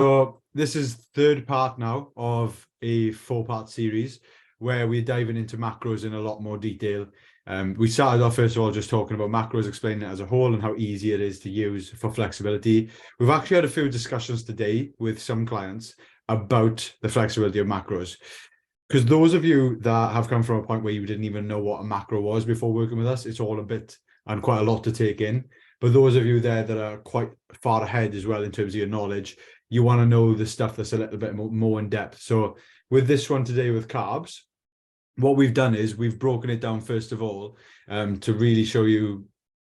So this is third part now of a 4-part series where we're diving into macros in a lot more detail. We started off, first of all, just talking about macros, explaining it as a whole and how easy it is to use for flexibility. We've actually had a few discussions today with some clients about the flexibility of macros. Because those of you that have come from a point where you didn't even know what a macro was before working with us, it's all a bit and quite a lot to take in. But those of you there that are quite far ahead as well in terms of your knowledge, you want to know the stuff that's a little bit more in depth. So with this one today with carbs, what we've done is we've broken it down first of all to really show you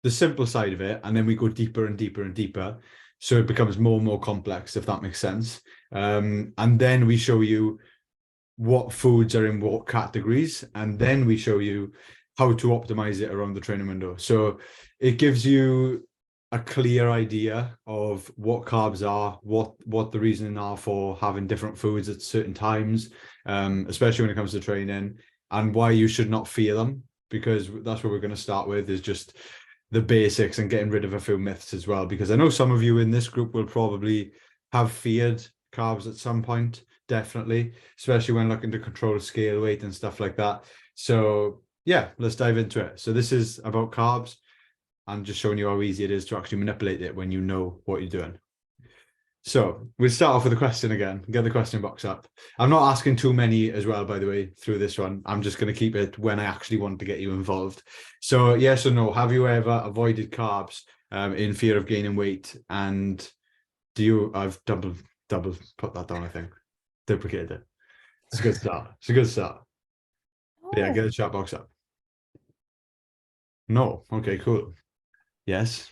the simple side of it, and then we go deeper and deeper and deeper, so it becomes more and more complex, if that makes sense. And then we show you what foods are in what categories, and then we show you how to optimize it around the training window. So it gives you a clear idea of what carbs are, what the reasoning are for having different foods at certain times, especially when it comes to training, and why you should not fear them, because that's what we're going to start with, is just the basics and getting rid of a few myths as well, because I know some of you in this group will probably have feared carbs at some point, definitely, especially when looking to control scale weight and stuff like that. So yeah, let's dive into it. So this is about carbs. I'm just showing you how easy it is to actually manipulate it when you know what you're doing. So we'll start off with a question again. Get the question box up. I'm not asking too many as well, by the way, through this one. I'm just going to keep it when I actually want to get you involved. So yes or no, have you ever avoided carbs in fear of gaining weight? And do you, I've double put that down, I think. Duplicated it. It's a good start. It's a good start. Oh. Yeah, get the chat box up. No. Okay, cool. Yes.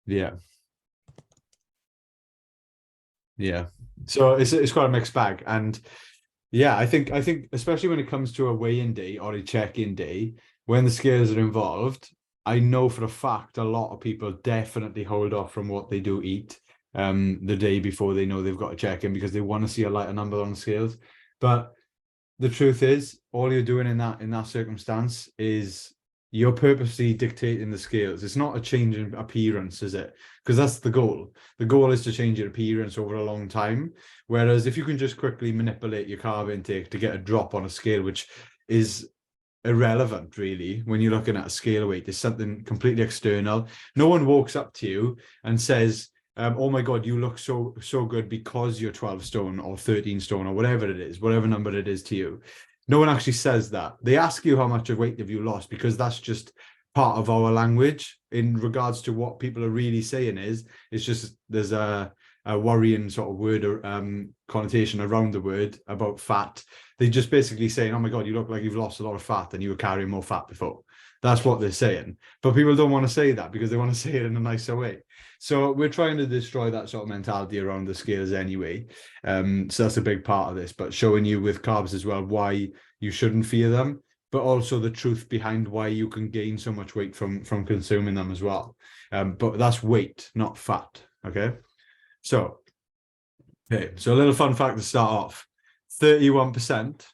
Yeah. Yeah. So it's quite a mixed bag. And yeah, I think especially when it comes to a weigh-in day or a check-in day, when the scales are involved, I know for a fact a lot of people definitely hold off from what they do eat the day before they know they've got a check-in, because they want to see a lighter number on the scales. But the truth is, all you're doing in that circumstance is you're purposely dictating the scales. It's not a change in appearance, is it? Because that's the goal. The goal is to change your appearance over a long time. Whereas if you can just quickly manipulate your carb intake to get a drop on a scale, which is irrelevant really when you're looking at a scale weight, it's something completely external. No one walks up to you and says, oh my God, you look so good because you're 12 stone or 13 stone or whatever it is, whatever number it is to you. No one actually says that. They ask you how much of weight have you lost, because that's just part of our language. In regards to what people are really saying is, it's just there's a worrying sort of word or connotation around the word about fat. They just basically saying, oh my God, you look like you've lost a lot of fat and you were carrying more fat before. That's what they're saying. But people don't want to say that because they want to say it in a nicer way. So we're trying to destroy that sort of mentality around the scales anyway. So that's a big part of this, but showing you with carbs as well why you shouldn't fear them, but also the truth behind why you can gain so much weight from consuming them as well. But that's weight, not fat. Okay. So a little fun fact to start off. 31%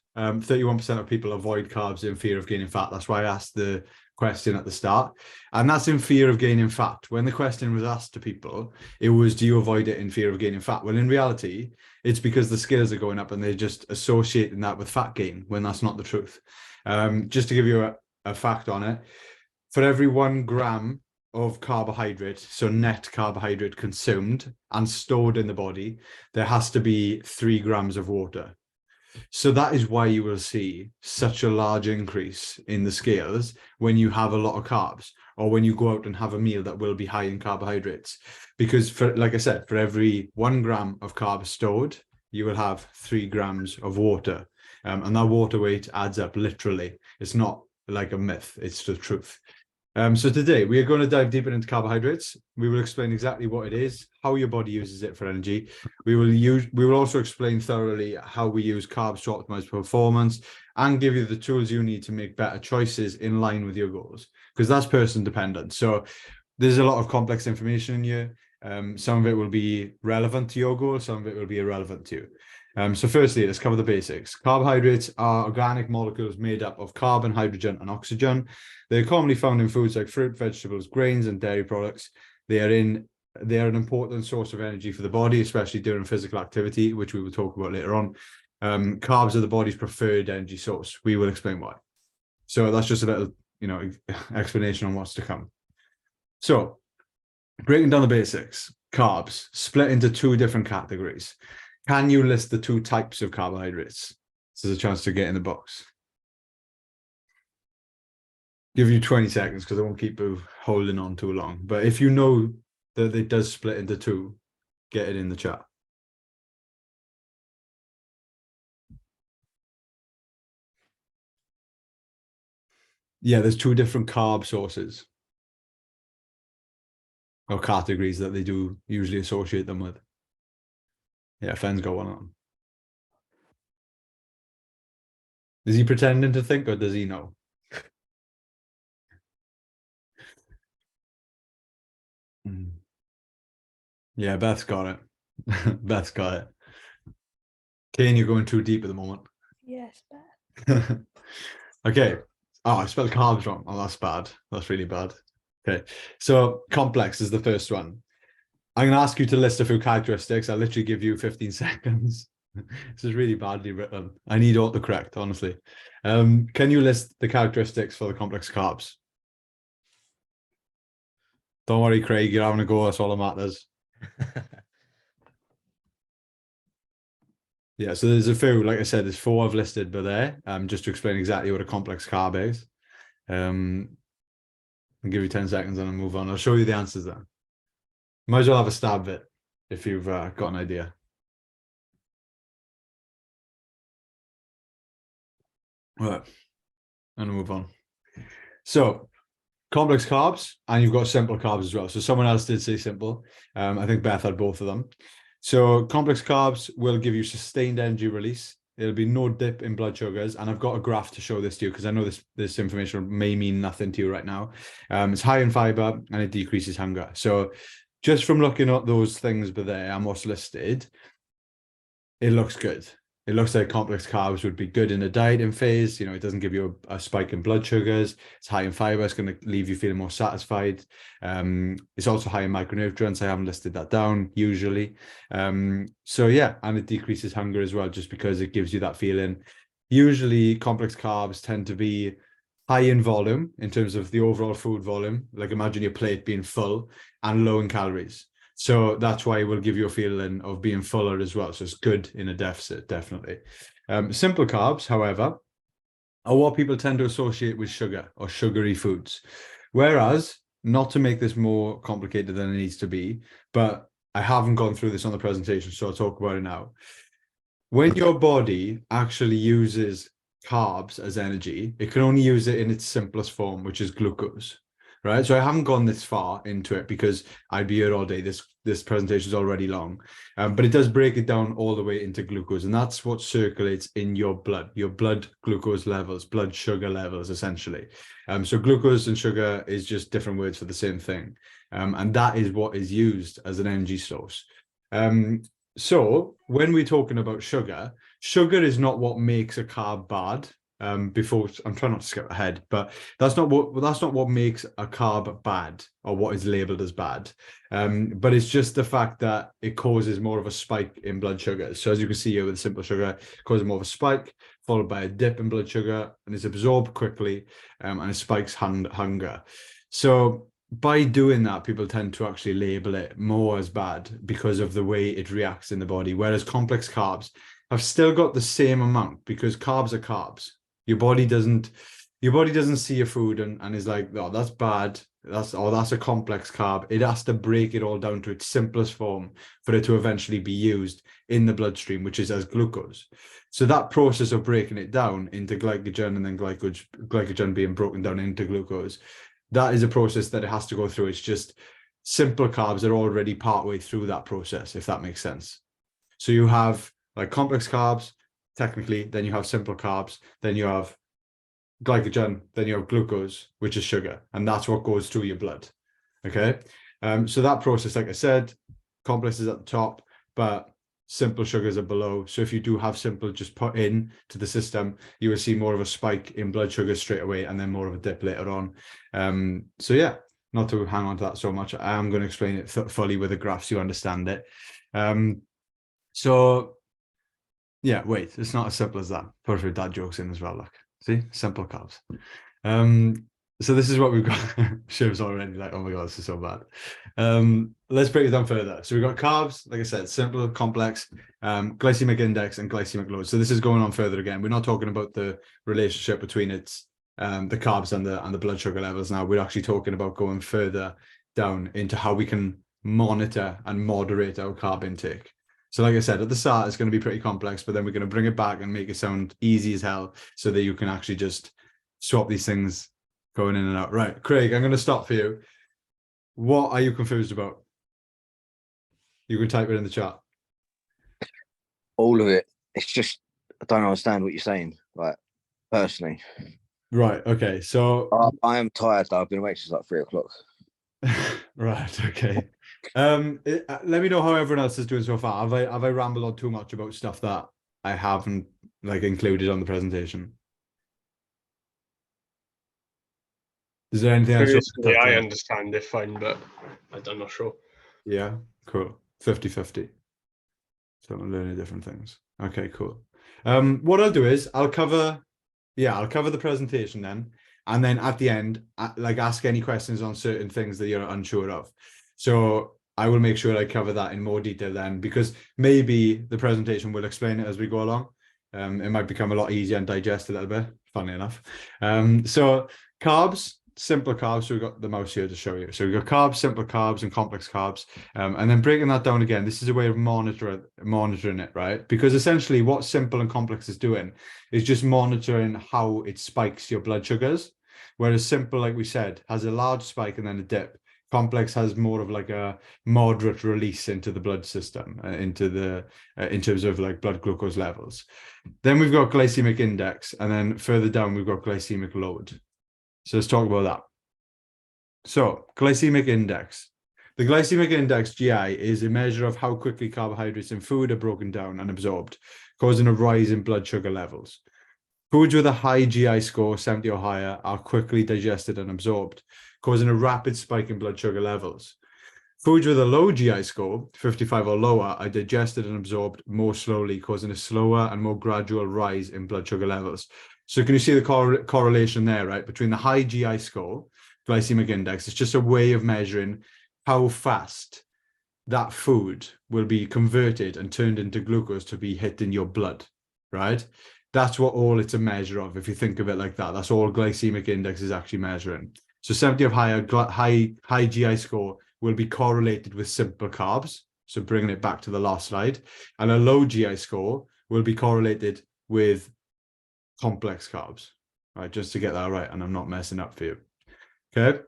of people avoid carbs in fear of gaining fat. That's why I asked the question at the start, and that's in fear of gaining fat. When the question was asked to people, it was, do you avoid it in fear of gaining fat? Well, in reality, it's because the scales are going up and they're just associating that with fat gain, when that's not the truth. Just to give you a fact on it, for every 1 gram of carbohydrate, so net carbohydrate consumed and stored in the body, there has to be 3 grams of water. So that is why you will see such a large increase in the scales when you have a lot of carbs, or when you go out and have a meal that will be high in carbohydrates. Because for, like I said, for every 1 gram of carbs stored, you will have 3 grams of water. And that water weight adds up literally. It's not like a myth, it's the truth. So today we are going to dive deeper into carbohydrates. We will explain exactly what it is, how your body uses it for energy. We will also explain thoroughly how we use carbs to optimize performance, and give you the tools you need to make better choices in line with your goals, because that's person dependent. So there's a lot of complex information in here. Some of it will be relevant to your goal, some of it will be irrelevant to you. So firstly, let's cover the basics. Carbohydrates are organic molecules made up of carbon, hydrogen, and oxygen. They're commonly found in foods like fruit, vegetables, grains, and dairy products. They are in they're an important source of energy for the body, especially during physical activity, which we will talk about later on. Carbs are the body's preferred energy source. We will explain why. So that's just a little, explanation on what's to come. So breaking down the basics, carbs split into two different categories. Can you list the two types of carbohydrates? This is a chance to get in the box. Give you 20 seconds because I won't keep you holding on too long. But if you know that it does split into two, get it in the chat. Yeah, there's two different carb sources or categories that they do usually associate them with. Yeah, Fenn's got one on them. Is he pretending to think or does he know? Yeah, Beth's got it. Beth's got it. Kane, you're going too deep at the moment. Yes, Beth. Okay. Oh, I spelled carbs wrong. Oh, that's bad. That's really bad. Okay. So complex is the first one. I'm going to ask you to list a few characteristics. I'll literally give you 15 seconds. This is really badly written. I need autocorrect, honestly. Can you list the characteristics for the complex carbs? Don't worry, Craig. You're having a go. That's all that matters. Yeah, so there's a few, like I said, there's 4 I've listed, but there, just to explain exactly what a complex carb is. I'll give you 10 seconds and I'll move on. I'll show you the answers then. Might as well have a stab at it if you've got an idea. All right, and move on. So complex carbs, and you've got simple carbs as well. So someone else did say simple. I think Beth had both of them. So complex carbs will give you sustained energy release. There'll be no dip in blood sugars. And I've got a graph to show this to you because I know this information may mean nothing to you right now. It's high in fiber and it decreases hunger. So just from looking at those things there and what's listed, it looks good. It looks like complex carbs would be good in a dieting phase. It doesn't give you a spike in blood sugars. It's high in fiber. It's going to leave you feeling more satisfied. It's also high in micronutrients. I haven't listed that down usually. So yeah, and it decreases hunger as well, just because it gives you that feeling. Usually complex carbs tend to be high in volume in terms of the overall food volume. Like imagine your plate being full and low in calories. So that's why it will give you a feeling of being fuller as well. So it's good in a deficit, definitely. Simple carbs, however, are what people tend to associate with sugar or sugary foods. Whereas, not to make this more complicated than it needs to be, but I haven't gone through this on the presentation, so I'll talk about it now. When your body actually uses carbs as energy, it can only use it in its simplest form, which is glucose. Right, so I haven't gone this far into it because I'd be here all day. This presentation is already long, but it does break it down all the way into glucose, and that's what circulates in your blood glucose levels, blood sugar levels, essentially. So glucose and sugar is just different words for the same thing, and that is what is used as an energy source. So when we're talking about sugar is not what makes a carb bad. Before I'm trying not to skip ahead, but that's not what makes a carb bad or what is labeled as bad. But it's just the fact that it causes more of a spike in blood sugar. So as you can see here with simple sugar, it causes more of a spike followed by a dip in blood sugar, and it's absorbed quickly, and it spikes hunger. So by doing that, people tend to actually label it more as bad because of the way it reacts in the body. Whereas complex carbs have still got the same amount, because carbs are carbs. Your body doesn't see your food and is like, oh, that's bad. That's a complex carb. It has to break it all down to its simplest form for it to eventually be used in the bloodstream, which is as glucose. So that process of breaking it down into glycogen and then glycogen being broken down into glucose, that is a process that it has to go through. It's just simple carbs are already partway through that process, if that makes sense. So you have like complex carbs, technically, then you have simple carbs, then you have glycogen, then you have glucose, which is sugar, and that's what goes through your blood. Okay, so that process, like I said, complex is at the top, but simple sugars are below. So if you do have simple just put in to the system, you will see more of a spike in blood sugar straight away, and then more of a dip later on. So yeah, not to hang on to that so much. I am going to explain it fully with the graphs, so you understand it. So yeah, wait, it's not as simple as that. Put a few dad jokes in as well. Look, see, simple carbs. So this is what we've got. Shiv's already like, oh my god, this is so bad. Let's break it down further. So we've got carbs, like I said, simple, complex, glycemic index and glycemic load. So this is going on further again. We're not talking about the relationship between its the carbs and the blood sugar levels now. We're actually talking about going further down into how we can monitor and moderate our carb intake. So like I said, at the start, it's going to be pretty complex, but then we're going to bring it back and make it sound easy as hell so that you can actually just swap these things going in and out. Right, Craig, I'm going to stop for you. What are you confused about? You can type it in the chat. All of it. It's just, I don't understand what you're saying, like, personally. Right, okay, so... I am tired, though. I've been awake since like 3 o'clock. Right, okay. Let me know how everyone else is doing so far. Have I rambled on too much about stuff that I haven't like included on the presentation? Is there anything else? I understand it fine, but I'm not sure. Yeah, cool. 50-50. So I'm learning different things. Okay, cool. What I'll do is I'll cover the presentation then. And then at the end, like ask any questions on certain things that you're unsure of. So I will make sure I cover that in more detail then, because maybe the presentation will explain it as we go along. It might become a lot easier and digest a little bit, funny enough. So carbs, simple carbs. So we've got the mouse here to show you. So we've got carbs, simple carbs, and complex carbs. And then breaking that down again, this is a way of monitoring it, right? Because essentially what simple and complex is doing is just monitoring how it spikes your blood sugars. Whereas simple, like we said, has a large spike and then a dip. Complex has more of like a moderate release into the blood system, in terms of like blood glucose levels. Then we've got glycemic index, and then further down we've got glycemic load. So let's talk about that. So glycemic index. The glycemic index, GI, is a measure of how quickly carbohydrates in food are broken down and absorbed, causing a rise in blood sugar levels. Foods with a high GI score, 70 or higher, are quickly digested and absorbed, causing a rapid spike in blood sugar levels. Foods with a low GI score, 55 or lower, are digested and absorbed more slowly, causing a slower and more gradual rise in blood sugar levels. So can you see the correlation there, right? Between the high GI score, glycemic index, it's just a way of measuring how fast that food will be converted and turned into glucose to be hit in your blood, right? That's what all it's a measure of. If you think of it like that, that's all glycemic index is actually measuring. So 70 or higher, high GI score will be correlated with simple carbs. So bringing it back to the last slide, and a low GI score will be correlated with complex carbs, right? Just to get that right, and I'm not messing up for you. Okay.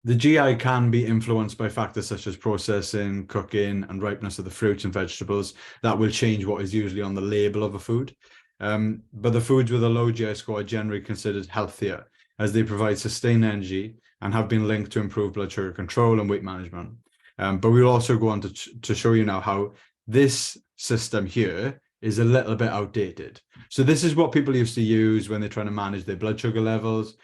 The GI can be influenced by factors such as processing, cooking, and ripeness of the fruits and vegetables. That will change what is usually on the label of a food. But the foods with a low GI score are generally considered healthier, as they provide sustained energy and have been linked to improved blood sugar control and weight management. But we'll also go on to show you now how this system here is a little bit outdated. So this is what people used to use when they're trying to manage their blood sugar levels.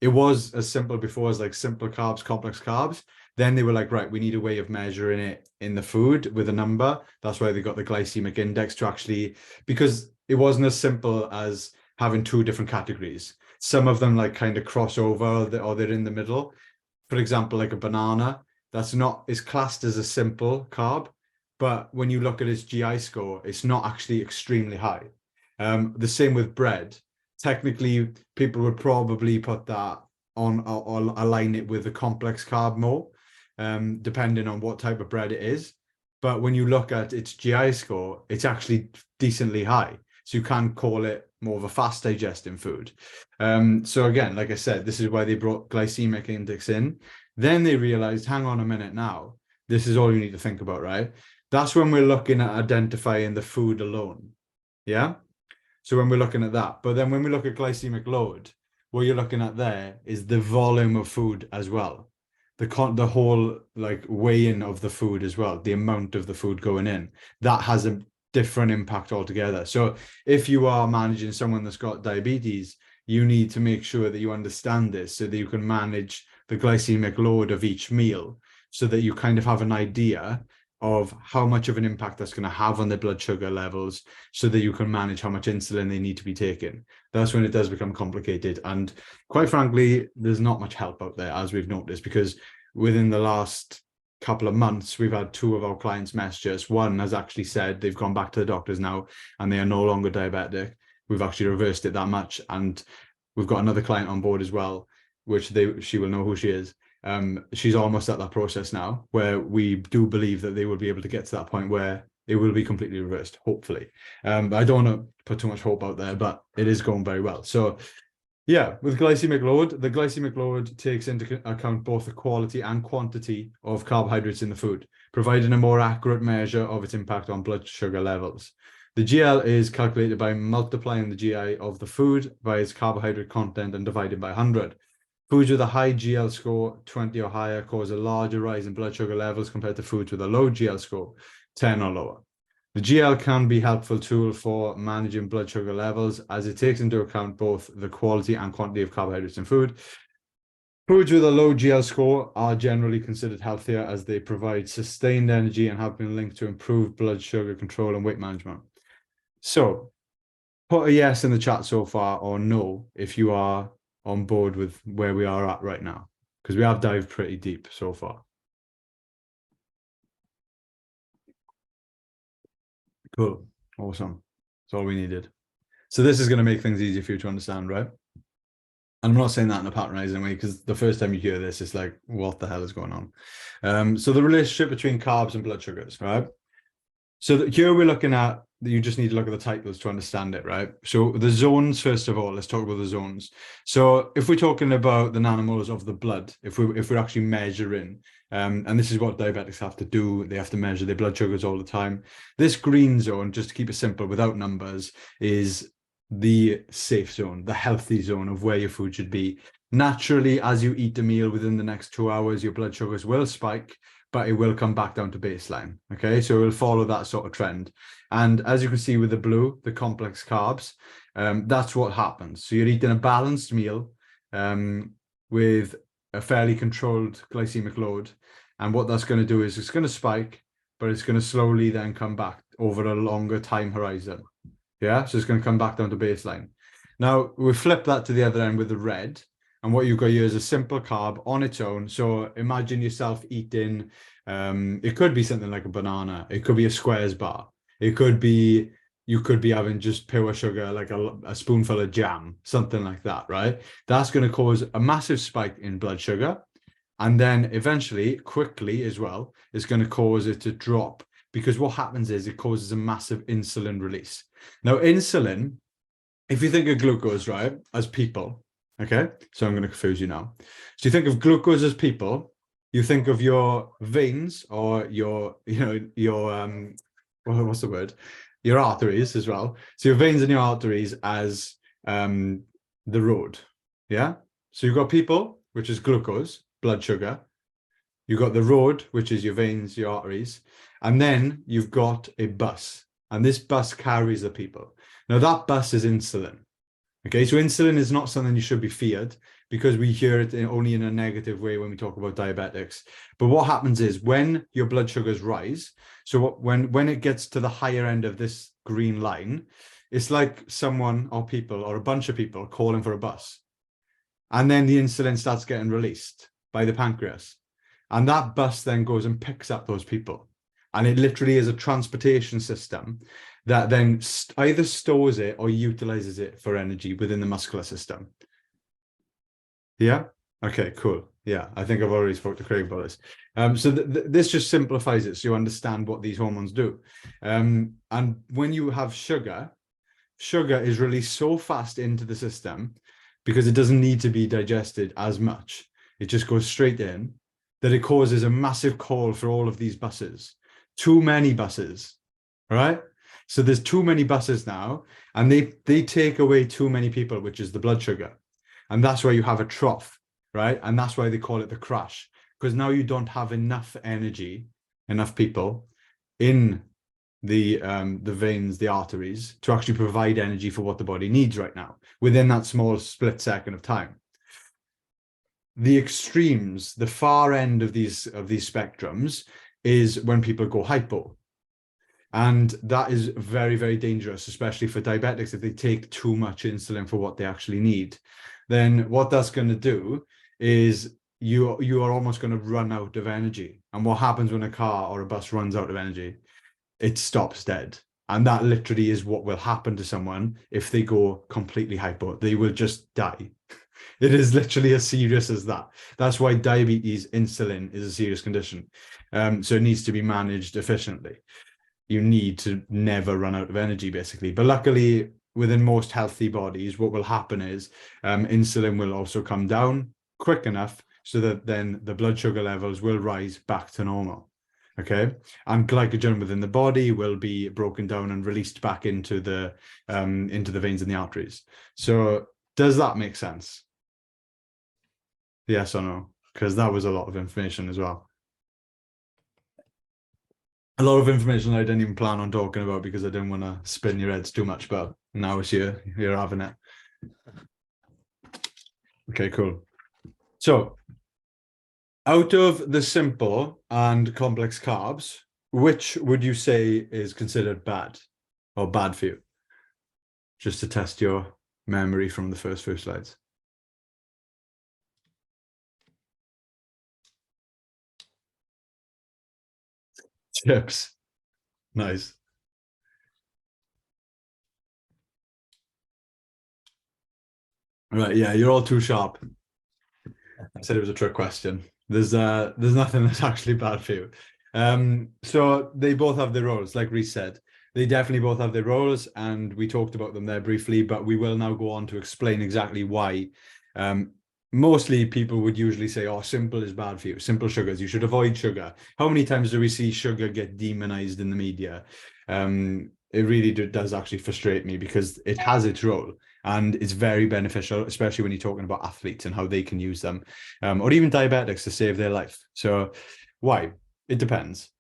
It was as simple before as like simple carbs, complex carbs. Then they were like, right, we need a way of measuring it in the food with a number. That's why they got the glycemic index to actually, because it wasn't as simple as having two different categories. Some of them like kind of cross over or they're in the middle. For example, like a banana, is classed as a simple carb, but when you look at its GI score, it's not actually extremely high. The same with bread. Technically, people would probably put that on or align it with a complex carb more, depending on what type of bread it is. But when you look at its GI score, it's actually decently high. So you can call it more of a fast digesting food. So again, like I said, this is why they brought glycemic index in. Then they realized, hang on a minute now, this is all you need to think about, right? That's when we're looking at identifying the food alone. Yeah. So when we're looking at that, but then when we look at glycemic load, what you're looking at there is the volume of food as well. The whole like weighing of the food as well, the amount of the food going in, that has a different impact altogether. So if you are managing someone that's got diabetes, you need to make sure that you understand this so that you can manage the glycemic load of each meal so that you kind of have an idea of how much of an impact that's going to have on their blood sugar levels so that you can manage how much insulin they need to be taking. That's when it does become complicated. And quite frankly, there's not much help out there, as we've noticed, because within the last couple of months, we've had 2 of our clients message us. One has actually said they've gone back to the doctors now and they are no longer diabetic. We've actually reversed it that much. And we've got another client on board as well, which she will know who she is. She's almost at that process now where we do believe that they will be able to get to that point where it will be completely reversed, hopefully. But I don't want to put too much hope out there, but it is going very well. So yeah, with glycemic load, the glycemic load takes into account both the quality and quantity of carbohydrates in the food, providing a more accurate measure of its impact on blood sugar levels. The GL is calculated by multiplying the GI of the food by its carbohydrate content and dividing by 100. Foods with a high GL score, 20 or higher, cause a larger rise in blood sugar levels compared to foods with a low GL score, 10 or lower. The GL can be a helpful tool for managing blood sugar levels as it takes into account both the quality and quantity of carbohydrates in food. Foods with a low GL score are generally considered healthier as they provide sustained energy and have been linked to improved blood sugar control and weight management. So put a yes in the chat so far or no if you are on board with where we are at right now, because we have dived pretty deep so far. Cool. Awesome. That's all we needed. So this is going to make things easier for you to understand, right? And I'm not saying that in a patronizing way, because the first time you hear this, it's like, what the hell is going on? So the relationship between carbs and blood sugars, right? So here we're looking at, you just need to look at the titles to understand it, right? So the zones, first of all, let's talk about the zones. So if we're talking about the nanomoles of the blood, if we're actually measuring, and this is what diabetics have to do, they have to measure their blood sugars all the time. This green zone, just to keep it simple without numbers, is the safe zone, the healthy zone of where your food should be. Naturally, as you eat a meal within the next 2 hours, your blood sugars will spike, but it will come back down to baseline. Okay, so it will follow that sort of trend. And as you can see with the blue, the complex carbs, that's what happens. So you're eating a balanced meal with a fairly controlled glycemic load. And what that's going to do is it's going to spike, but it's going to slowly then come back over a longer time horizon. Yeah, so it's going to come back down to baseline. Now, we flip that to the other end with the red. And what you've got here is a simple carb on its own. So imagine yourself eating, it could be something like a banana. It could be a squares bar. It could be, you could be having just pure sugar, like a spoonful of jam, something like that, right? That's going to cause a massive spike in blood sugar. And then eventually, quickly as well, it's going to cause it to drop, because what happens is it causes a massive insulin release. Now, insulin, if you think of glucose, right, as people, okay, so I'm going to confuse you now. So you think of glucose as people, you think of your veins or your, what's the word? Your arteries as well. So your veins and your arteries as the road, yeah? So you've got people, which is glucose, blood sugar. You've got the road, which is your veins, your arteries. And then you've got a bus. And this bus carries the people. Now that bus is insulin. Okay, so insulin is not something you should be feared, because we hear it only in a negative way when we talk about diabetics. But what happens is when your blood sugars rise, so when it gets to the higher end of this green line, it's like someone or people or a bunch of people calling for a bus. And then the insulin starts getting released by the pancreas. And that bus then goes and picks up those people. And it literally is a transportation system that then either stores it or utilizes it for energy within the muscular system. Yeah? Okay, cool. Yeah, I think I've already spoke to Craig about this. So this just simplifies it so you understand what these hormones do. And when you have sugar is released so fast into the system because it doesn't need to be digested as much. It just goes straight in, that it causes a massive call for all of these buses. Too many buses, right? So there's too many buses now, and they take away too many people, which is the blood sugar. And that's why you have a trough, right? And that's why they call it the crash, because now you don't have enough energy, enough people in the veins, the arteries, to actually provide energy for what the body needs right now within that small split second of time. the extremes, the far end of these spectrums is when people go hypo. And that is very, very dangerous, especially for diabetics. If they take too much insulin for what they actually need, then what that's going to do is you are almost going to run out of energy. And what happens when a car or a bus runs out of energy? It stops dead. And that literally is what will happen to someone if they go completely hypo. They will just die. It is literally as serious as that. That's why diabetes, insulin is a serious condition. So it needs to be managed efficiently. You need to never run out of energy, basically. But luckily, within most healthy bodies, what will happen is insulin will also come down quick enough so that then the blood sugar levels will rise back to normal. Okay, and glycogen within the body will be broken down and released back into the veins and the arteries. So does that make sense? Yes or no? Because that was a lot of information as well. A lot of information I didn't even plan on talking about because I didn't want to spin your heads too much, but now it's you're having it. Okay, cool. So out of the simple and complex carbs, which would you say is considered bad or bad for you? Just to test your memory from the first few slides. Chips. Nice. Right, yeah, you're all too sharp. I said it was a trick question. There's nothing that's actually bad for you. So they both have their roles, like Reece said. They definitely both have their roles, and we talked about them there briefly, but we will now go on to explain exactly why. Mostly people would usually say, oh, simple is bad for you. Simple sugars, you should avoid sugar. How many times do we see sugar get demonized in the media? It really does actually frustrate me because it has its role and it's very beneficial, especially when you're talking about athletes and how they can use them, or even diabetics to save their life. So why? It depends.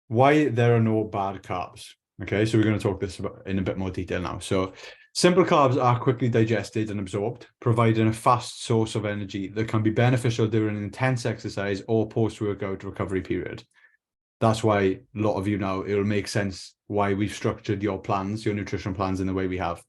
Why there are no bad carbs. Okay, so we're going to talk this about in a bit more detail now. So simple carbs are quickly digested and absorbed, providing a fast source of energy that can be beneficial during an intense exercise or post-workout recovery period. That's why a lot of you now, it'll make sense why we've structured your plans, your nutrition plans in the way we have.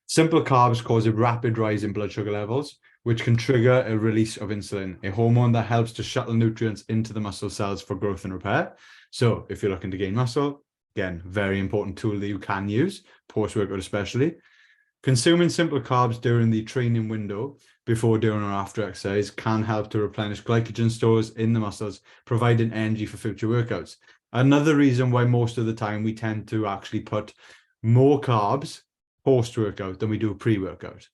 Simple carbs cause a rapid rise in blood sugar levels, which can trigger a release of insulin, a hormone that helps to shuttle nutrients into the muscle cells for growth and repair. So if you're looking to gain muscle, again, very important tool that you can use, post-workout especially. Consuming simple carbs during the training window, before, during, or after exercise, can help to replenish glycogen stores in the muscles, providing energy for future workouts. Another reason why most of the time we tend to actually put more carbs post-workout than we do pre-workout,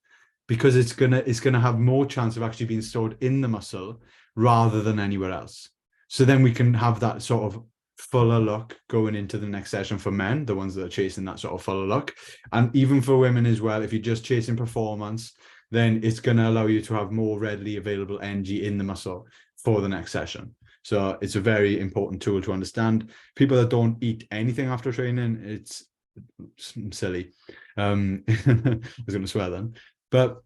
because it's gonna have more chance of actually being stored in the muscle rather than anywhere else. So then we can have that sort of fuller look going into the next session for men, the ones that are chasing that sort of fuller look, and even for women as well. If you're just chasing performance, then it's going to allow you to have more readily available energy in the muscle for the next session. So it's a very important tool to understand. People that don't eat anything after training, it's silly. I was going to swear then, but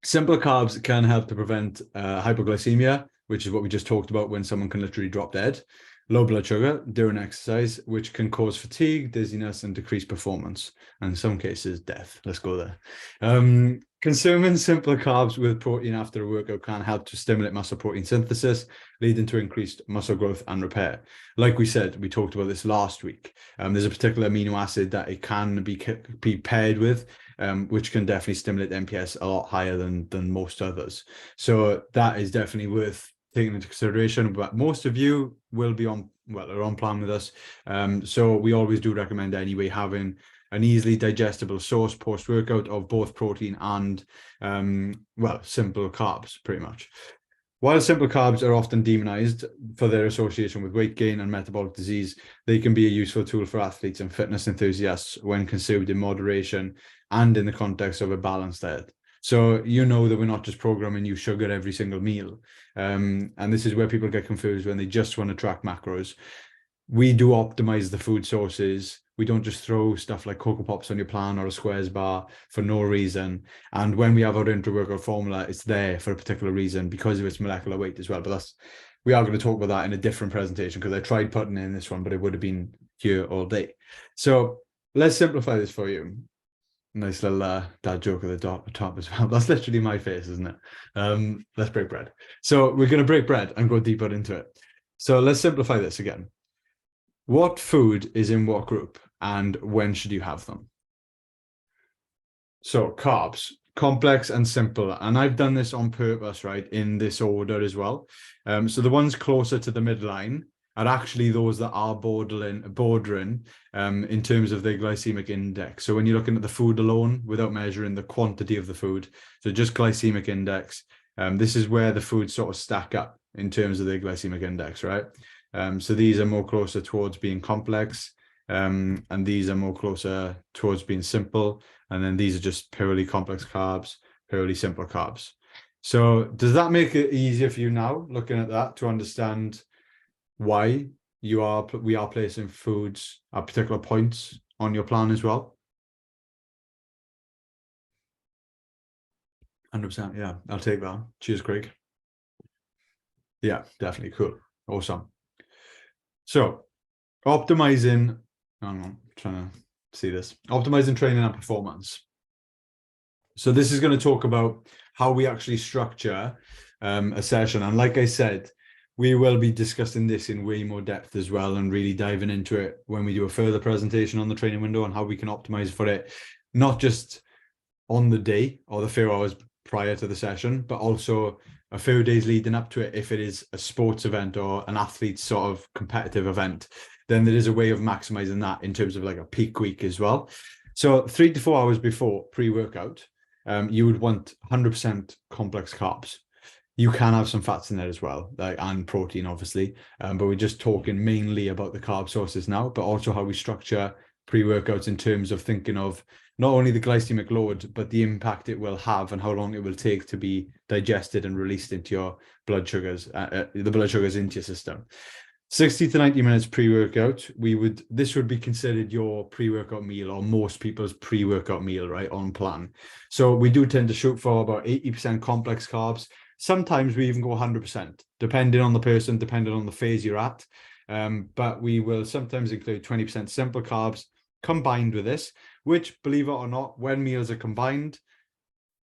simple carbs can help to prevent hypoglycemia, which is what we just talked about, when someone can literally drop dead. Low blood sugar during exercise, which can cause fatigue, dizziness, and decreased performance, and in some cases, death. Let's go there. Consuming simple carbs with protein after a workout can help to stimulate muscle protein synthesis, leading to increased muscle growth and repair. Like we said, we talked about this last week. There's a particular amino acid that it can be paired with, which can definitely stimulate MPS a lot higher than most others. So that is definitely worth taking into consideration, but most of you will be on plan with us. So we always do recommend anyway having an easily digestible source post-workout of both protein and simple carbs, pretty much. While simple carbs are often demonized for their association with weight gain and metabolic disease, they can be a useful tool for athletes and fitness enthusiasts when consumed in moderation and in the context of a balanced diet. So you know that we're not just programming you sugar every single meal. And this is where people get confused when they just want to track macros. We do optimize the food sources We don't just throw stuff like Cocoa Pops on your plan or a squares bar for no reason. And when we have our intra-workout formula, it's there for a particular reason because of its molecular weight as well. But we are going to talk about that in a different presentation because I tried putting in this one, but it would have been here all day. So let's simplify this for you. Nice little dad joke at the top as well. That's literally my face, isn't it? Let's break bread. So we're going to break bread and go deeper into it. So let's simplify this again. What food is in what group and when should you have them? So carbs, complex and simple. And I've done this on purpose, right, in this order as well. So the ones closer to the midline are actually those that are bordering in terms of their glycemic index. So when you're looking at the food alone without measuring the quantity of the food, so just glycemic index, this is where the foods sort of stack up in terms of their glycemic index, right? So these are more closer towards being complex, and these are more closer towards being simple. And then these are just purely complex carbs, purely simple carbs. So does that make it easier for you now, looking at that, to understand why we are placing foods at particular points on your plan as well? 100%. Yeah, I'll take that. Cheers, Craig. Yeah, definitely. Cool. Awesome. So optimizing, I'm trying to see this, optimizing training and performance. So this is going to talk about how we actually structure a session. And like I said, we will be discussing this in way more depth as well and really diving into it when we do a further presentation on the training window and how we can optimize for it, not just on the day or the few hours prior to the session, but also a few days leading up to it. If it is a sports event or an athlete's sort of competitive event, then there is a way of maximizing that in terms of like a peak week as well. So 3 to 4 hours before pre-workout, you would want 100% complex carbs. You can have some fats in there as well, and protein, obviously. But we're just talking mainly about the carb sources now, but also how we structure pre-workouts in terms of thinking of not only the glycemic load, but the impact it will have and how long it will take to be digested and released into your blood sugars, the blood sugars into your system. 60 to 90 minutes pre-workout, this would be considered your pre-workout meal, or most people's pre-workout meal, right, on plan. So we do tend to shoot for about 80% complex carbs. Sometimes we even go 100%, depending on the person, depending on the phase you're at. But we will sometimes include 20% simple carbs combined with this, which, believe it or not, when meals are combined,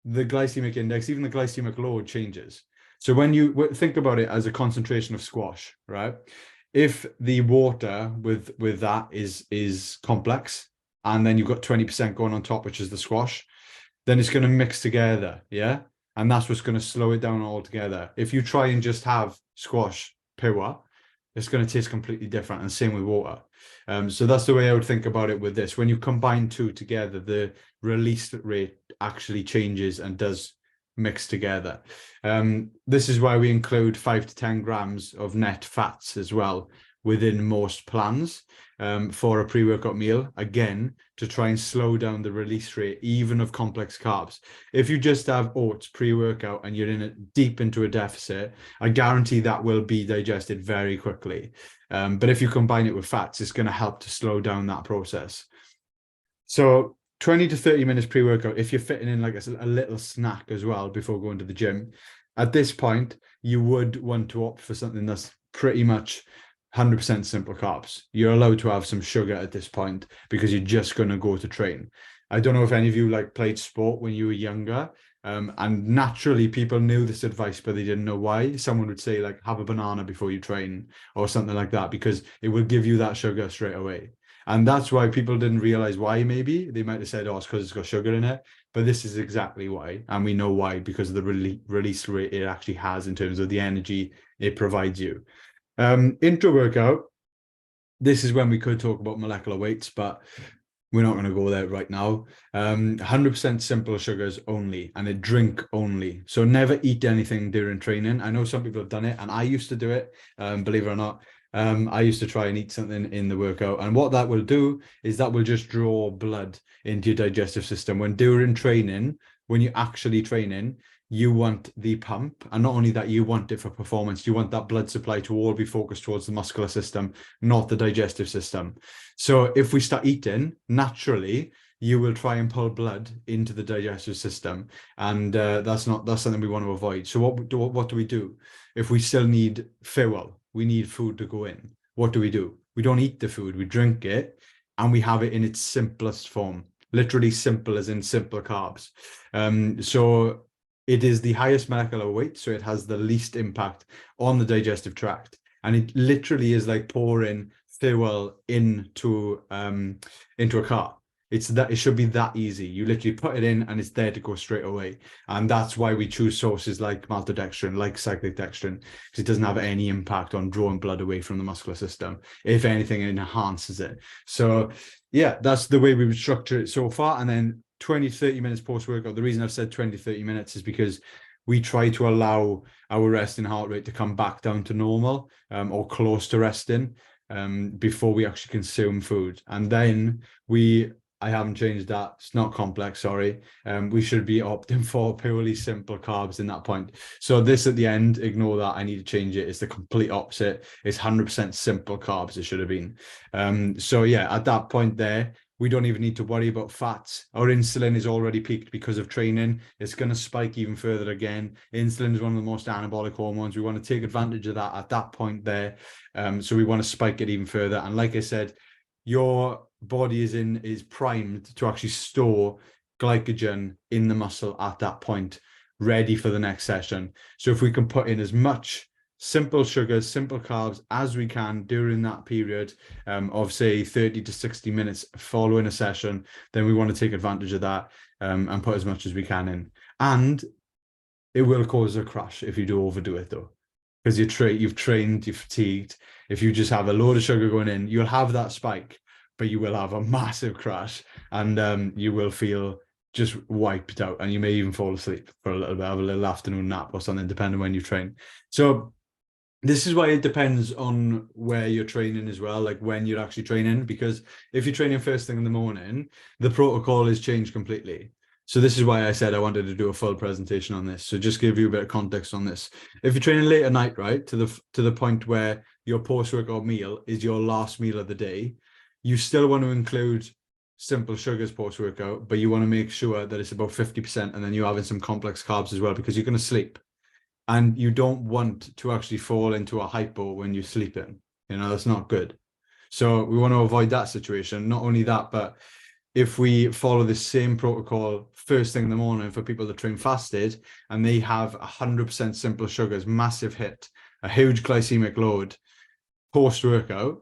the glycemic index, even the glycemic load changes. So when you think about it as a concentration of squash, right? If the water with that is complex, and then you've got 20% going on top, which is the squash, then it's going to mix together, yeah? And that's what's going to slow it down altogether. If you try and just have squash pure, it's going to taste completely different, and same with water. So that's the way I would think about it with this. When you combine two together, the release rate actually changes and does mix together. This is why we include 5 to 10 grams of net fats as well within most plans for a pre-workout meal, again, to try and slow down the release rate, even of complex carbs. If you just have oats pre-workout and you're deep into a deficit, I guarantee that will be digested very quickly. But if you combine it with fats, it's going to help to slow down that process. So 20 to 30 minutes pre-workout, if you're fitting in like a little snack as well before going to the gym, at this point, you would want to opt for something that's pretty much 100% simple carbs. You're allowed to have some sugar at this point because you're just going to go to train. I don't know if any of you played sport when you were younger, and naturally people knew this advice, but they didn't know why. Someone would say have a banana before you train or something like that, because it will give you that sugar straight away. And that's why people didn't realize why. Maybe they might have said, oh, it's because it's got sugar in it, but this is exactly why. And we know why, because of the release rate it actually has in terms of the energy it provides you. Intra workout, this is when we could talk about molecular weights, but we're not going to go there right now. 100% simple sugars only, and a drink only. So never eat anything during training. I know some people have done it, and I used to do it, believe it or not. I used to try and eat something in the workout, and what that will do is that will just draw blood into your digestive system. When during training, when you're actually training, you want the pump, and not only that, you want it for performance. You want that blood supply to all be focused towards the muscular system, not the digestive system. So if we start eating, naturally, you will try and pull blood into the digestive system, and that's something we want to avoid. So what do we do if we still need fuel? We need food to go in. What do? We don't eat the food, we drink it, and we have it in its simplest form, literally simple as in simple carbs. So it is the highest molecular weight, so it has the least impact on the digestive tract, and it literally is like pouring fuel into a car. It should be that easy. You literally put it in and it's there to go straight away. And that's why we choose sources like maltodextrin, like cyclic dextrin, because it doesn't have any impact on drawing blood away from the muscular system. If anything, it enhances it. So yeah, that's the way we would structure it so far. And then 20, 30 minutes post-workout. The reason I've said 20, 30 minutes is because we try to allow our resting heart rate to come back down to normal, or close to resting, before we actually consume food. And then I haven't changed that. It's not complex, sorry. We should be opting for purely simple carbs in that point. So this at the end, ignore that. I need to change it. It's the complete opposite. It's 100% simple carbs. It should have been. So yeah, at that point there, we don't even need to worry about fats. Our insulin is already peaked because of training. It's going to spike even further again. Insulin is one of the most anabolic hormones. We want to take advantage of that at that point there. So we want to spike it even further. And like I said, your body is primed to actually store glycogen in the muscle at that point, ready for the next session. So if we can put in as much simple sugars, simple carbs as we can during that period of say 30 to 60 minutes following a session, then we want to take advantage of that, and put as much as we can in. And it will cause a crash if you do overdo it though, because you've trained, you're fatigued. If you just have a load of sugar going in, you'll have that spike, but you will have a massive crash, and you will feel just wiped out, and you may even fall asleep for a little bit, have a little afternoon nap or something, depending on when you train. So this is why it depends on where you're training as well, like when you're actually training, because if you're training first thing in the morning, the protocol is changed completely. So this is why I said I wanted to do a full presentation on this. So just give you a bit of context on this. If you're training late at night, right, to the point where your post-workout meal is your last meal of the day, you still want to include simple sugars post-workout, but you want to make sure that it's about 50%, and then you're having some complex carbs as well, because you're going to sleep. And you don't want to actually fall into a hypo when you're sleeping. You know, that's not good. So we want to avoid that situation. Not only that, but if we follow the same protocol first thing in the morning for people that train fasted, and they have 100% simple sugars, massive hit, a huge glycemic load post-workout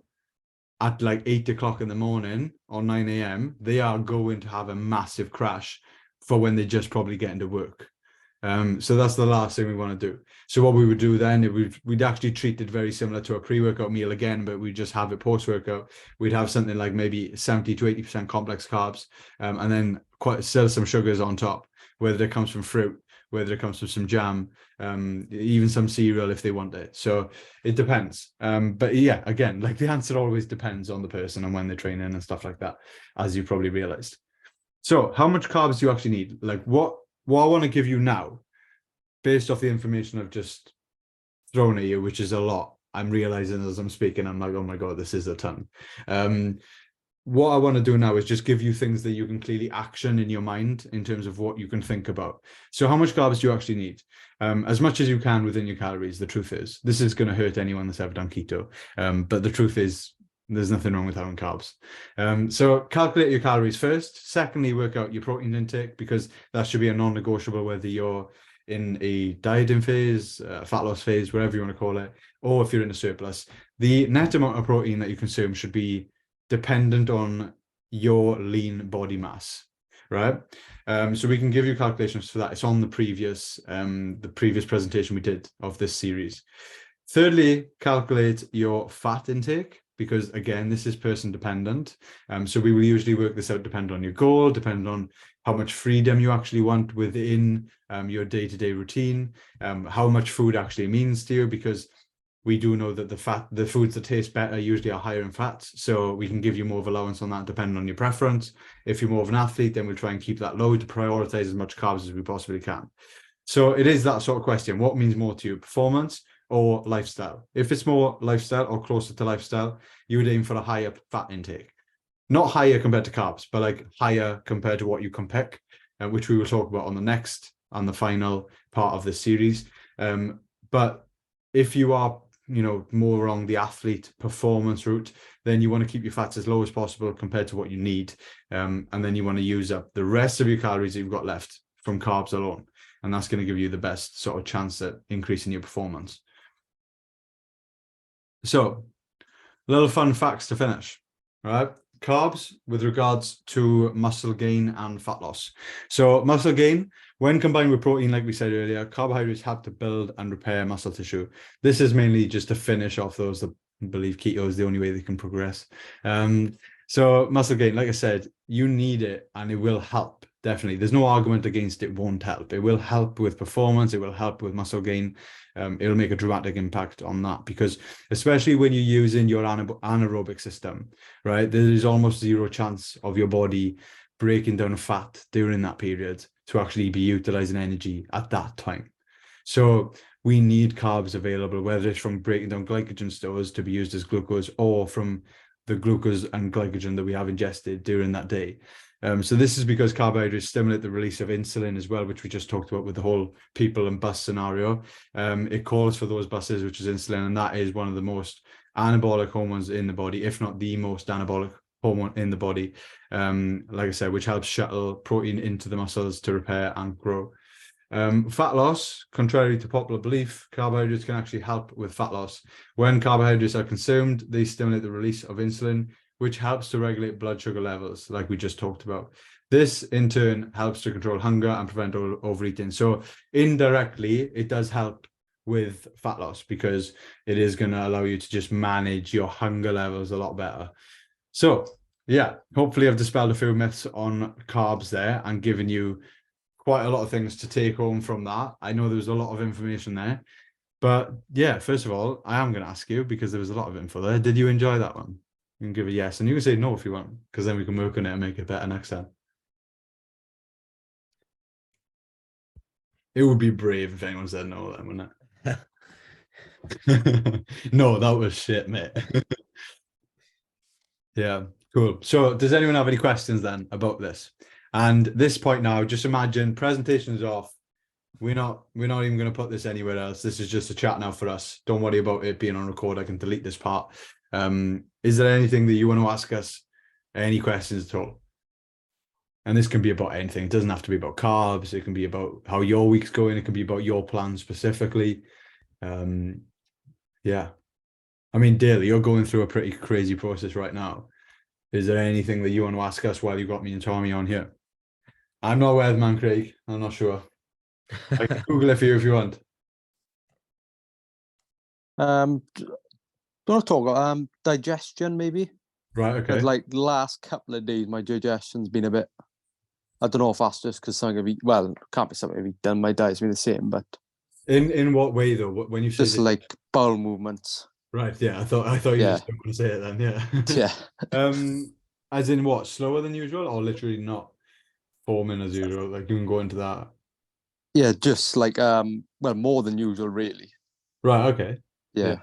at like 8 o'clock in the morning or 9 a.m., they are going to have a massive crash for when they just probably get into work. So that's the last thing we want to do. So what we would do then, we'd actually treat it very similar to a pre-workout meal again, but we just have it post-workout. We'd have something like maybe 70 to 80% complex carbs, and then still some sugars on top, whether it comes from fruit, whether it comes from some jam, even some cereal if they want it. So it depends. But yeah, again, like the answer always depends on the person and when they're training and stuff like that, as you probably realized. So how much carbs do you actually need? Like what I want to give you now, based off the information I've just thrown at you, which is a lot. I'm realizing as I'm speaking, I'm like, oh my God, this is a ton. What I want to do now is just give you things that you can clearly action in your mind in terms of what you can think about. So how much carbs do you actually need? As much as you can within your calories, the truth is. This is going to hurt anyone that's ever done keto. But the truth is, there's nothing wrong with having carbs. So calculate your calories first. Secondly, work out your protein intake, because that should be a non-negotiable, whether you're in a dieting phase, fat loss phase, whatever you want to call it, or if you're in a surplus. The net amount of protein that you consume should be dependent on your lean body mass, right? So we can give you calculations for that. It's on the previous presentation we did of this series. Thirdly, calculate your fat intake, because again, this is person dependent. So we will usually work this out depending on your goal, depending on how much freedom you actually want within your day-to-day routine, how much food actually means to you, because we do know that the foods that taste better usually are higher in fats. So we can give you more of allowance on that depending on your preference. If you're more of an athlete, then we'll try and keep that low to prioritize as much carbs as we possibly can. So it is that sort of question. What means more to you, performance or lifestyle? If it's more lifestyle or closer to lifestyle, you would aim for a higher fat intake. Not higher compared to carbs, but like higher compared to what you can pick, which we will talk about on the next and the final part of this series. But if you are, more along the athlete performance route, then you want to keep your fats as low as possible compared to what you need. And then you want to use up the rest of your calories that you've got left from carbs alone. And that's going to give you the best sort of chance at increasing your performance. So, little fun facts to finish, right? Carbs with regards to muscle gain and fat loss. So muscle gain, when combined with protein, like we said earlier, carbohydrates help to build and repair muscle tissue. This is mainly just to finish off those that believe keto is the only way they can progress. So muscle gain, like I said, you need it and it will help. Definitely. There's no argument against it won't help. It will help with performance. It will help with muscle gain. It'll make a dramatic impact on that because especially when you're using your anaerobic system, right? There is almost zero chance of your body breaking down fat during that period to actually be utilizing energy at that time. So we need carbs available, whether it's from breaking down glycogen stores to be used as glucose or from the glucose and glycogen that we have ingested during that day. So this is because carbohydrates stimulate the release of insulin as well, which we just talked about with the whole people and bus scenario. It calls for those buses, which is insulin, and that is one of the most anabolic hormones in the body, if not the most anabolic hormone in the body. Like I said, which helps shuttle protein into the muscles to repair and grow. Fat loss, contrary to popular belief, carbohydrates can actually help with fat loss. When carbohydrates are consumed, they stimulate the release of insulin, which helps to regulate blood sugar levels, like we just talked about. This, in turn, helps to control hunger and prevent overeating. So indirectly, it does help with fat loss because it is going to allow you to just manage your hunger levels a lot better. So, yeah, hopefully I've dispelled a few myths on carbs there and given you quite a lot of things to take home from that. I know there was a lot of information there. But yeah, first of all, I am going to ask you because there was a lot of info there. Did you enjoy that one? You can give a yes, and you can say no if you want, because then we can work on it and make it better next time. It would be brave if anyone said no, then, wouldn't it? No, that was shit, mate. Yeah, cool. So does anyone have any questions then about this? And this point now, just imagine presentation's off. We're not even going to put this anywhere else. This is just a chat now for us. Don't worry about it being on record. I can delete this part. Is there anything that you want to ask us? Any questions at all? And this can be about anything. It doesn't have to be about carbs. It can be about how your week's going. It can be about your plan specifically. Yeah. I mean, Dale, you're going through a pretty crazy process right now. Is there anything that you want to ask us while you got me and Tommy on here? I'm not aware, man, Craig. I'm not sure. I can Google it for you if you want. Do you want to talk about digestion maybe? Right, okay. But like the last couple of days, my digestion's been a bit. I don't know if that's just because something can't be something I've eaten. My diet's been the same, but In what way though? When you say just like bowel movements. right, yeah, I thought you Yeah. just didn't want to say it then, yeah. Yeah. As in what, slower than usual, or literally not forming as usual? Like you can go into that. Yeah, just like more than usual, really. Right, okay. Yeah.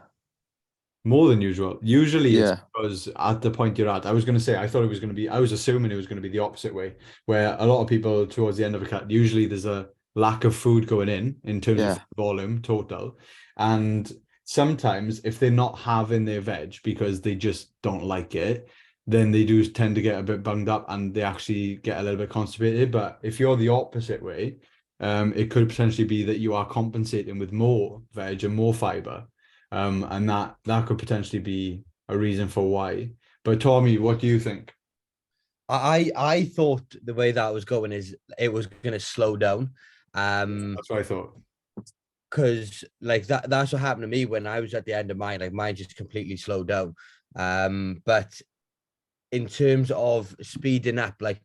More than usual. Usually it's Yeah. because at the point you're at, I was going to say, I was assuming it was going to be the opposite way, where a lot of people towards the end of a cut, usually there's a lack of food going in terms of volume total. And sometimes if they're not having their veg because they just don't like it, then they do tend to get a bit bunged up and they actually get a little bit constipated. But if you're the opposite way, it could potentially be that you are compensating with more veg and more fiber. And that could potentially be a reason for why. But Tommy, what do you think? I thought the way that was going is it was going to slow down. That's what I thought. Because like that's what happened to me when I was at the end of mine. Like mine just completely slowed down. But in terms of speeding up, like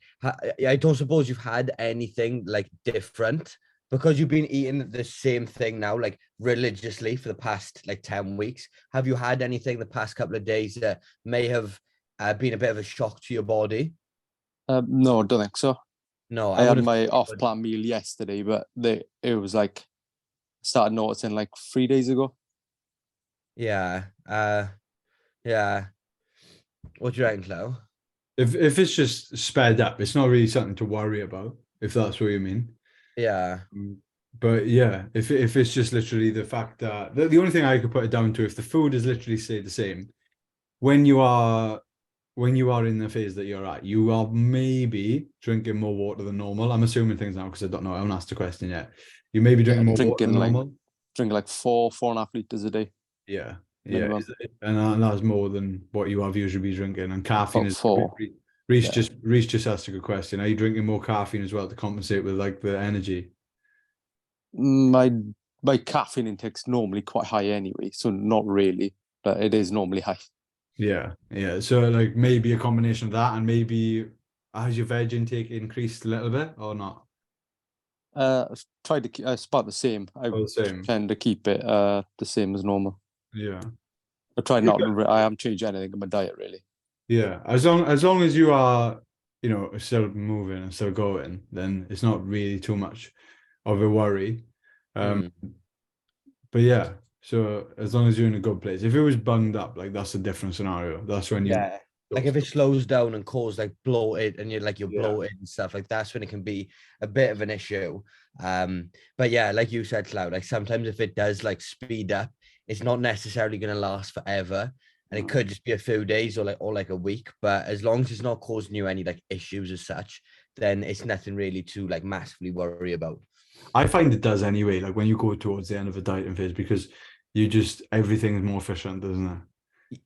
I don't suppose you've had anything like different because you've been eating the same thing now, like religiously for the past like 10 weeks. Have you had anything the past couple of days that may have been a bit of a shock to your body? No, I don't think so. No, I had would've my thought- off-plan meal yesterday, but it was like started noticing like 3 days ago. Yeah. Yeah. What do you reckon, Llew? If it's just sped up, it's not really something to worry about, if that's what you mean. Yeah. But yeah, if it's just literally the fact that the only thing I could put it down to, if the food is literally stayed the same, when you are in the phase that you're at, you are maybe drinking more water than normal. I'm assuming things now because I don't know. I haven't asked the question yet. You may be drinking more water drinking than like- normal. Drink like 4.5 liters a day. Yeah, minimum. and that's more than what you have usually be drinking. And caffeine About is 4. Reese yeah. just asked a good question. Are you drinking more caffeine as well to compensate with like the energy? My caffeine intake's normally quite high anyway, so not really, but it is normally high. Yeah. So like maybe a combination of that, and maybe has your veg intake increased a little bit or not? I've tried to keep, it's about the same. I Or the same. tend to keep it the same as normal. Yeah. I try not to, I haven't changed anything in my diet really. Yeah. As long as you are, still moving and still going, then it's not really too much of a worry. But yeah, so as long as you're in a good place. If it was bunged up, like that's a different scenario. That's when you Yeah. Like if it slows down and causes like bloated and you're Yeah. bloated and stuff, like that's when it can be a bit of an issue. But yeah, like you said, Cloud, like sometimes if it does like speed up, it's not necessarily going to last forever. And it could just be a few days or like a week. But as long as it's not causing you any like issues as such, then it's nothing really to like massively worry about. I find it does anyway, like when you go towards the end of a dieting phase, because everything's more efficient, doesn't it?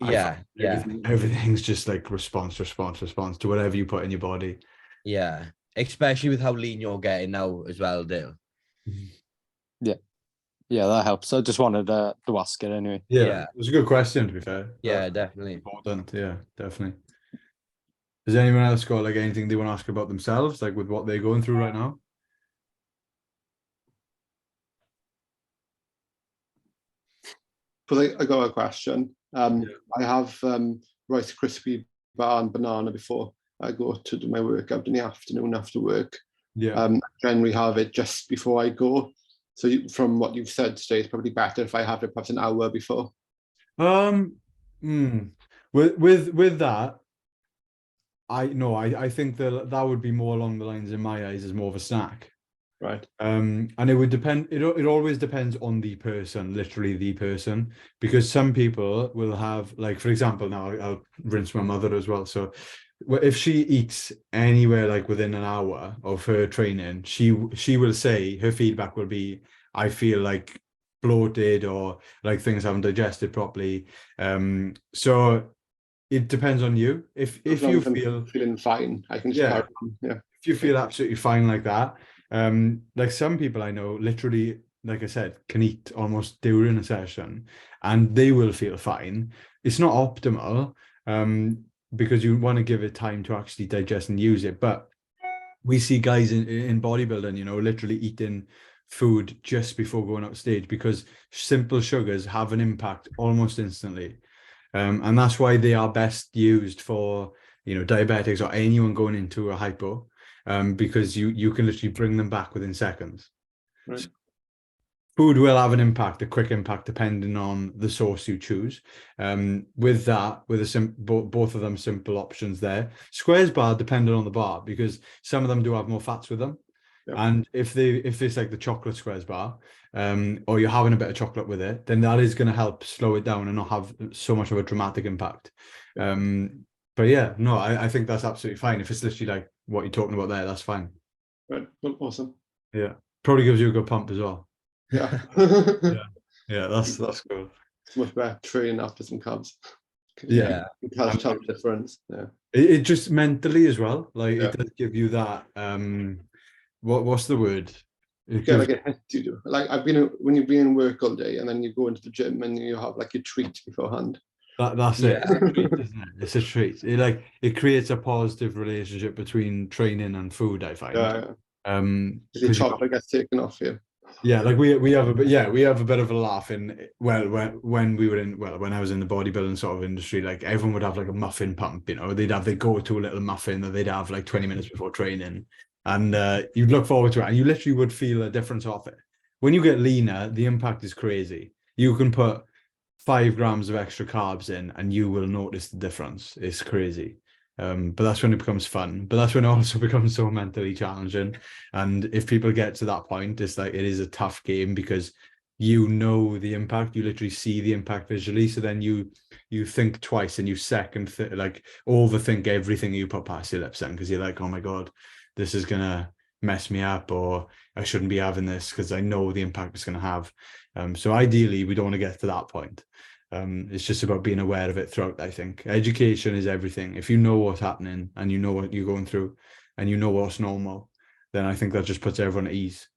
I Yeah, find yeah, everything's just like response to whatever you put in your body. yeah. Especially with how lean you're getting now as well, Dale. Yeah, that helps. I just wanted to ask it anyway. Yeah. It was a good question, to be fair. Yeah, definitely. Important. Yeah, definitely. Has anyone else got like anything they want to ask about themselves, like with what they're going through right now? But I got a question. I have Rice Krispie bar and banana before I go to do my workout in the afternoon after work. Yeah. I generally have it just before I go. So from what you've said today, it's probably better if I have it perhaps an hour before. With that, I think that would be more along the lines in my eyes as more of a snack. Right. And it would depend. It always depends on the person, literally the person, because some people will have, like, for example, now I'll rinse my mother as well. So if she eats anywhere like within an hour of her training, she will say her feedback will be, I feel like bloated or like things haven't digested properly. So it depends on you. If As long you as I'm feel feeling fine, I can just Yeah. carry on. Yeah. if you feel absolutely fine like that, like some people I know literally, like I said, can eat almost during a session and they will feel fine. It's not optimal, because you want to give it time to actually digest and use it. But we see guys in bodybuilding, literally eating food just before going out stage, because simple sugars have an impact almost instantly. And that's why they are best used for, diabetics or anyone going into a hypo, because you can literally bring them back within seconds. Right. So food will have an impact, a quick impact, depending on the source you choose. With that, with both of them simple options there. Squares bar, depending on the bar, because some of them do have more fats with them. Yep. And if it's like the chocolate squares bar, or you're having a bit of chocolate with it, then that is going to help slow it down and not have so much of a dramatic impact. But yeah, no, I think that's absolutely fine. If it's literally like what you're talking about there, that's fine. Right. Well, awesome. Yeah, probably gives you a good pump as well. Yeah. Yeah, that's cool. It's much better training after some carbs. Yeah. It has a difference. Yeah. It just mentally as well, like Yeah. it does give you that. What's the word? It Yeah, gives- like a hit you do. Like when you've been in work all day and then you go into the gym and you have like your treat beforehand. that's it. It's a treat, isn't it? It's a treat. It creates a positive relationship between training and food, I find. Yeah. If your 'Cause chocolate gets taken off you. yeah, like we have a bit of a laugh in when I was in the bodybuilding sort of industry, like everyone would have like a muffin pump, they'd have their go-to little muffin that they'd have like 20 minutes before training. and you'd look forward to it, and you literally would feel a difference off it. When you get leaner, the impact is crazy. You can put 5 grams of extra carbs in and you will notice the difference. It's crazy. But that's when it becomes fun. But that's when it also becomes so mentally challenging. And if people get to that point, it's like it is a tough game because you know the impact. You literally see the impact visually. So then you think twice and you like overthink everything you put past your lips then, because you're like, oh my God, this is gonna mess me up, or I shouldn't be having this because I know the impact it's gonna have. So ideally, we don't want to get to that point. It's just about being aware of it throughout. I think education is everything. If you know what's happening and you know what you're going through and you know what's normal, then I think that just puts everyone at ease.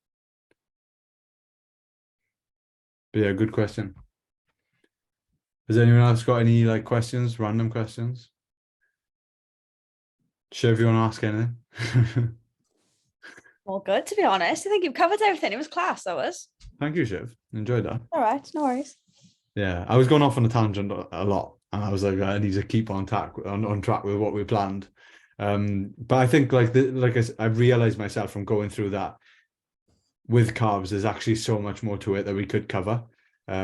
But yeah, good question. Has anyone else got any like questions, random questions? Sure, if you want to ask anything. All good, to be honest. I think you've covered everything. It was class, that was. Thank you, Shiv. Enjoyed that. All right, no worries. Yeah, I was going off on a tangent a lot, and I was like, I need to keep on track with what we planned. But I think I've realized myself from going through that with carbs, there's actually so much more to it that we could cover.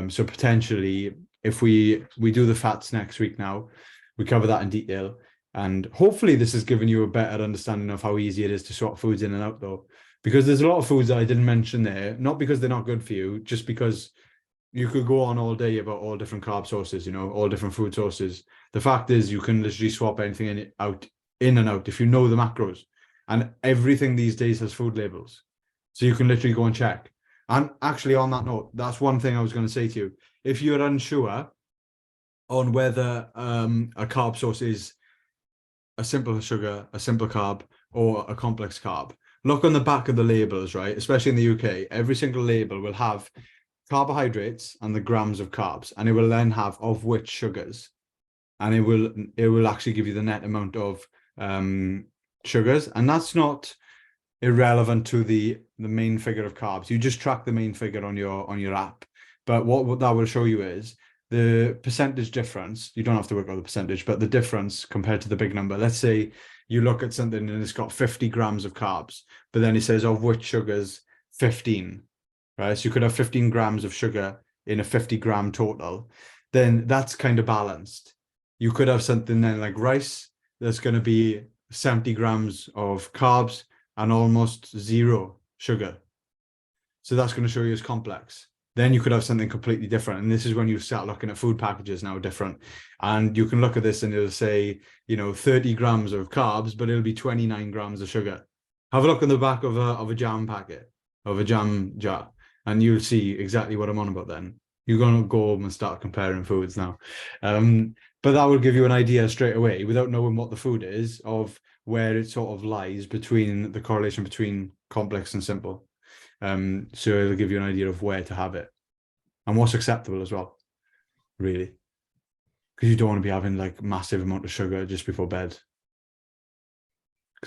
So potentially, if we do the fats next week now, we cover that in detail, and hopefully this has given you a better understanding of how easy it is to swap foods in and out, though, because there's a lot of foods that I didn't mention there, not because they're not good for you, just because you could go on all day about all different carb sources, all different food sources. The fact is, you can literally swap anything in and out if you know the macros, and everything these days has food labels, so you can literally go and check. And actually, on that note, that's one thing I was going to say to you. If you're unsure on whether a carb source is a simple sugar, a simple carb, or a complex carb, look on the back of the labels, right? Especially in the UK, every single label will have carbohydrates and the grams of carbs, and it will then have of which sugars, and it will actually give you the net amount of sugars, and that's not irrelevant to the main figure of carbs. You just track the main figure on your app, but what that will show you is the percentage difference. You don't have to work out the percentage, but the difference compared to the big number. Let's say you look at something and it's got 50 grams of carbs, but then it says of which sugars 15. Right, so you could have 15 grams of sugar in a 50-gram total, then that's kind of balanced. You could have something then like rice that's going to be 70 grams of carbs and almost 0 sugar. So that's going to show you as complex. Then you could have something completely different. And this is when you start looking at food packages now different. And you can look at this and it'll say, 30 grams of carbs, but it'll be 29 grams of sugar. Have a look on the back of a jam packet, of a jam jar, and you'll see exactly what I'm on about then. You're going to go home and start comparing foods now. But that will give you an idea straight away, without knowing what the food is, of where it sort of lies between the correlation between complex and simple. So it'll give you an idea of where to have it and what's acceptable as well, really. Because you don't want to be having like massive amount of sugar just before bed.